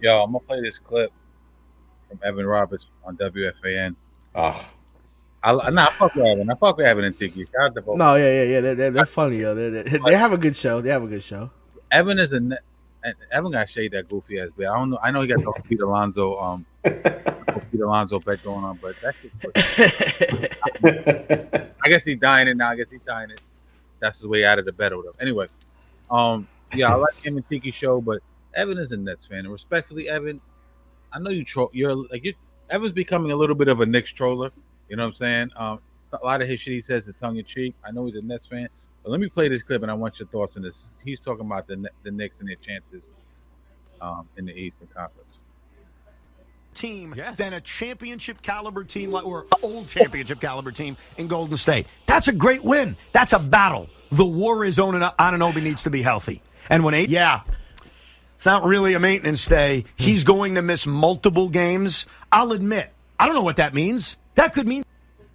Yo, I'm gonna play this clip from Evan Roberts on WFAN. Oh, I fuck with Evan. I fuck with Evan and Tiki. Shout out to both. No, yeah. They're funny, yo. They have a good show. They have a good show. Evan is and Evan got shade that goofy ass bit. I don't know. I know he got the Pete Alonso bet going on, but that shit. I guess he's dying it now. I guess he's dying it. That's his way out of the bet or whatever. Anyway, yeah, I like him and Tiki show, but Evan is a Nets fan, and respectfully, Evan, I know you troll. Evan's becoming a little bit of a Knicks troller. You know what I'm saying? A lot of his shit he says is tongue in cheek. I know he's a Nets fan, but let me play this clip, and I want your thoughts on this. He's talking about the Knicks and their chances in the Eastern Conference. Team than a championship caliber team or old championship caliber team in Golden State. That's a great win. That's a battle. The war is on, and Anunoby needs to be healthy. And when it's not really a maintenance stay. He's going to miss multiple games. I'll admit, I don't know what that means. That could mean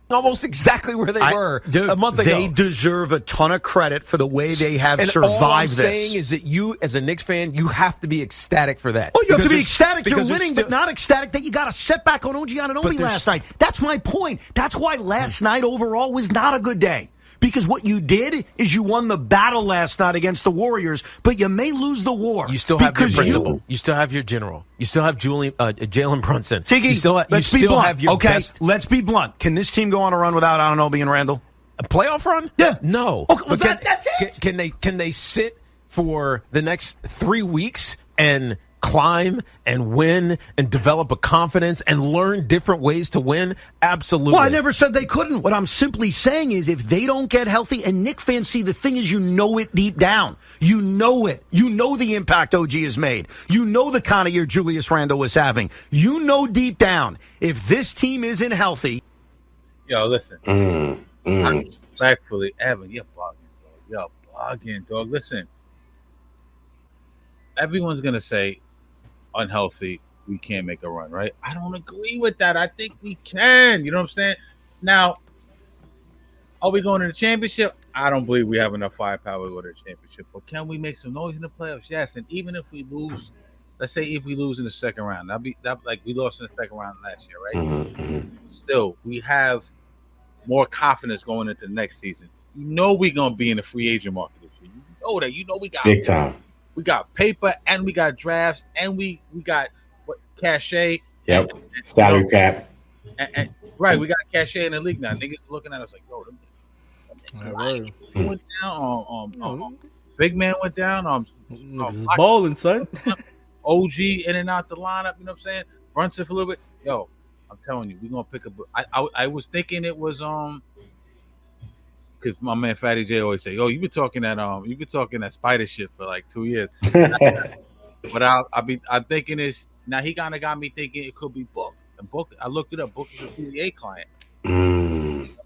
almost exactly where they were a month ago. They deserve a ton of credit for the way they have survived all I'm this. Saying is that you, as a Knicks fan, you have to be ecstatic for that. Oh, you have to be ecstatic you're winning, but not ecstatic that you got a setback on OG Anunoby last night. That's my point. That's why last night overall was not a good day. Because what you did is you won the battle last night against the Warriors, but you may lose the war. You still have your principal. You still have your general. You still have Jalen Brunson. Tiki, let's be blunt. Let's be blunt. Can this team go on a run without Anunoby and Randall? A playoff run? Yeah. No. Okay, well, that's it. Can they sit for the next 3 weeks and climb and win and develop a confidence and learn different ways to win? Absolutely. Well, I never said they couldn't. What I'm simply saying is if they don't get healthy, and Knick fans see the thing is you know it deep down. You know it. You know the impact OG has made. You know the kind of year Julius Randle was having. You know deep down if this team isn't healthy. Yo, listen. Respectfully, Evan, you're bugging, dog. You're bugging, dog. Listen. Everyone's going to say, unhealthy, we can't make a run, right? I don't agree with that. I think we can. You know what I'm saying? Now, are we going to the championship? I don't believe we have enough firepower to go to the championship. But can we make some noise in the playoffs? Yes. And even if we lose, let's say if we lose in the second round, that like we lost in the second round last year, right? Still, we have more confidence going into the next season. You know we're gonna be in the free agent market this year. You know that. You know we got big time. We got paper and we got drafts and we got cachet. Yep. Salary cap. And right, we got cachet in the league now. Niggas looking at us like, yo, went down. Big man went down. Ballin, son. OG in and out the lineup. You know what I'm saying? Brunson for a little bit. Yo, I'm telling you, we're gonna pick up. I was thinking it was because my man Fatty J always say, "Oh, you've been talking that spider shit for like 2 years." But I'm thinking this now. He kind of got me thinking it could be Book. And Book, I looked it up. Book is a PBA client.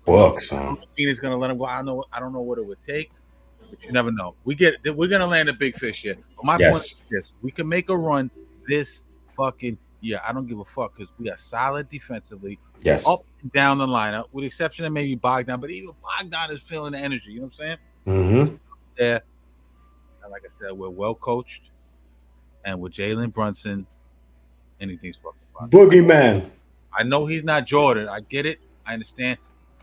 Books, huh? Phoenix gonna let him go. I don't know what it would take, but you never know. We're gonna land a big fish here. But my point is this: we can make a run this fucking year. I don't give a fuck because we are solid defensively. Yes. Up and down the lineup, with the exception of maybe Bogdan, but even Bogdan is feeling the energy. You know what I'm saying? Yeah. And like I said, we're well coached, and with Jalen Brunson, anything's fucking fine. Boogeyman. I know he's not Jordan. I get it. I understand.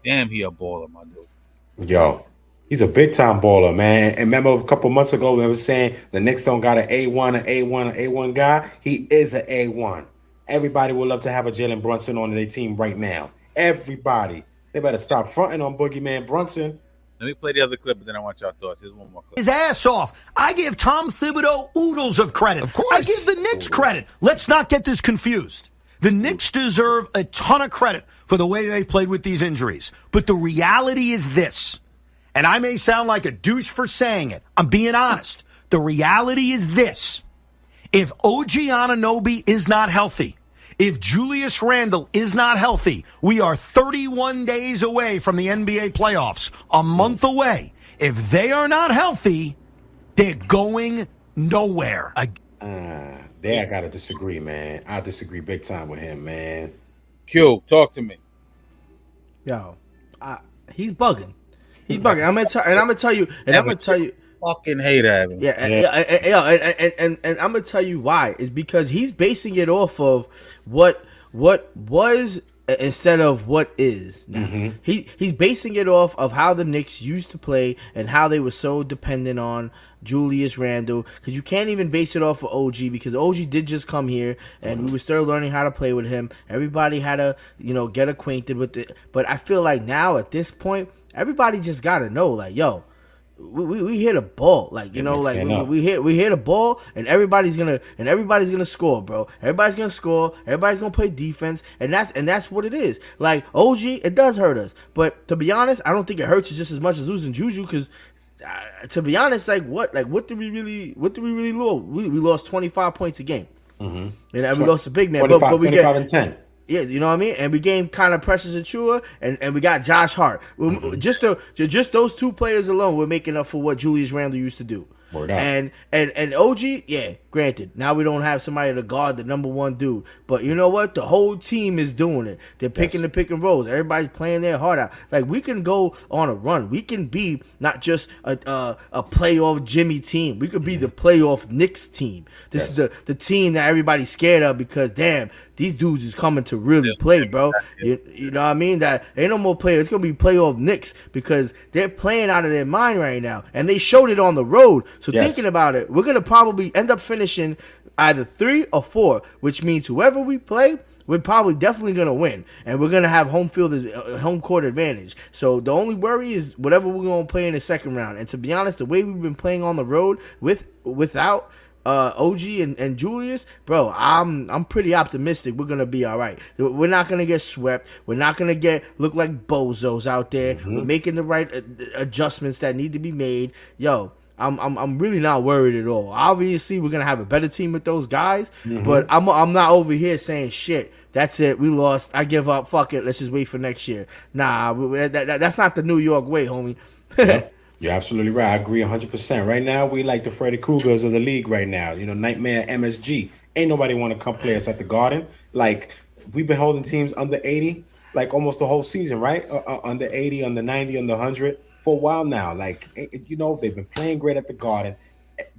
Damn, he a baller, my dude. Yo, he's a big time baller, man. And remember a couple months ago, we were saying the Knicks don't got an A1 guy. He is an A1. Everybody would love to have a Jalen Brunson on their team right now. Everybody. They better stop fronting on Boogeyman Brunson. Let me play the other clip, but then I want y'all thoughts. Here's one more clip. His ass off. I give Tom Thibodeau oodles of credit. Of course. I give the Knicks credit. Let's not get this confused. The Knicks deserve a ton of credit for the way they played with these injuries. But the reality is this, and I may sound like a douche for saying it. I'm being honest. The reality is this. If OG Anunoby is not healthy, if Julius Randle is not healthy, we are 31 days away from the NBA playoffs, a month away. If they are not healthy, they're going nowhere. There I gotta disagree, man. I disagree big time with him, man. Q, talk to me. Yo, he's bugging. He's bugging. I'm gonna tell you. fucking hate him. Yeah, and I'm gonna tell you why. It's because he's basing it off of what was instead of what is now. He's basing it off of how the Knicks used to play and how they were so dependent on Julius Randle. Because you can't even base it off of OG, because OG did just come here and we were still learning how to play with him. Everybody had to get acquainted with it. But I feel like now at this point, everybody just gotta know, like, yo, we hit a ball, like, we hit a ball, and everybody's gonna score, bro. Everybody's gonna score. Everybody's gonna play defense, and that's what it is. Like, OG, it does hurt us, but to be honest, I don't think it hurts us just as much as losing Juju, because to be honest, what did we really lose? We lost 25 points a game, and we lost a big man, but we 25 and 10. Yeah, you know what I mean? And we gained kind of Precious Achua, and we got Josh Hart. Just those two players alone were making up for what Julius Randle used to do. And OG, yeah, granted, now we don't have somebody to guard the number one dude. But you know what? The whole team is doing it. They're picking the pick and rolls. Everybody's playing their heart out. Like, we can go on a run. We can be not just a playoff Jimmy team. We could be the playoff Knicks team. This is the team that everybody's scared of, because, damn, these dudes is coming to really play, bro. You know what I mean? That ain't no more players. It's going to be playoff Knicks, because they're playing out of their mind right now. And they showed it on the road. So thinking about it, we're going to probably end up finishing either 3 or 4, which means whoever we play, we're probably definitely going to win. And we're going to have home court advantage. So the only worry is whatever we're going to play in the second round. And to be honest, the way we've been playing on the road without OG and Julius, bro, I'm pretty optimistic we're gonna be all right. We're not gonna get swept. We're not gonna look like bozos out there. We're making the right adjustments that need to be made. Yo, I'm really not worried at all. Obviously, we're gonna have a better team with those guys, but I'm not over here saying shit. That's it. We lost. I give up. Fuck it. Let's just wait for next year. Nah, that's not the New York way, homie. You're absolutely right. I agree 100%. Right now, we like the Freddy Cougars of the league right now. Nightmare MSG. Ain't nobody want to come play us at the Garden. Like, we've been holding teams under 80, like, almost the whole season, right? Under 80, under 90, under 100 for a while now. Like, they've been playing great at the Garden.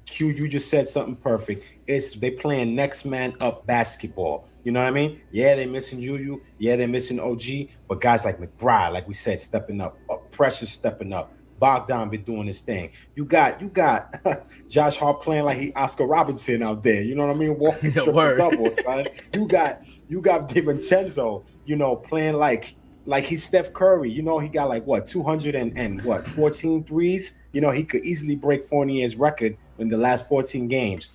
Q, you just said something perfect. They playing next man up basketball. You know what I mean? Yeah, they're missing Juju. Yeah, they're missing OG. But guys like McBride, like we said, stepping up. Precious stepping up. Bogdan been doing his thing. You got Josh Hart playing like he Oscar Robinson out there. You know what I mean? Walking triple double, son. You got DiVincenzo, playing like he's Steph Curry. He got like 214 threes. He could easily break Fournier's record in the last 14 games.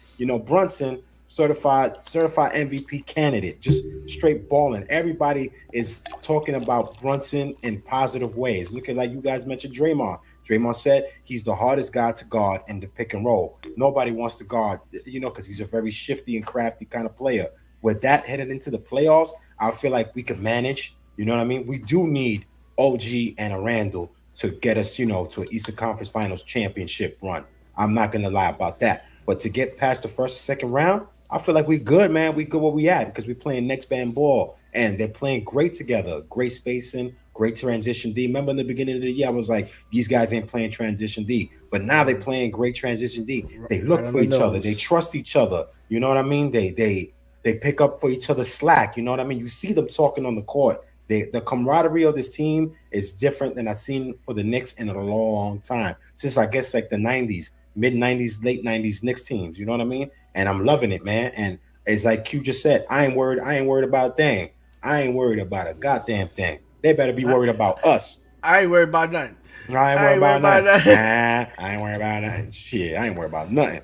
Brunson, certified MVP candidate, just straight balling. Everybody is talking about Brunson in positive ways. Look at, like you guys mentioned, Draymond. Draymond said he's the hardest guy to guard in the pick and roll. Nobody wants to guard, because he's a very shifty and crafty kind of player. With that headed into the playoffs, I feel like we could manage. You know what I mean? We do need OG and a Randall to get us, to an Eastern Conference Finals championship run. I'm not going to lie about that. But to get past the first and second round, I feel like we good, man. We good where we at, because we're playing next band ball, and they're playing great together. Great spacing, great transition D. Remember in the beginning of the year, I was like, these guys ain't playing transition D. But now they're playing great transition D. They look for each other. They trust each other. You know what I mean? They pick up for each other's slack. You know what I mean? You see them talking on the court. The camaraderie of this team is different than I've seen for the Knicks in a long time. Since, I guess, like the 90s, mid-90s, late 90s Knicks teams. You know what I mean? And I'm loving it, man. And it's like Q just said, I ain't worried about a thing. I ain't worried about a goddamn thing. They better be worried about us. I ain't worried about nothing. I ain't worried about nothing. I ain't worried about nothing. Shit, I ain't worried about nothing.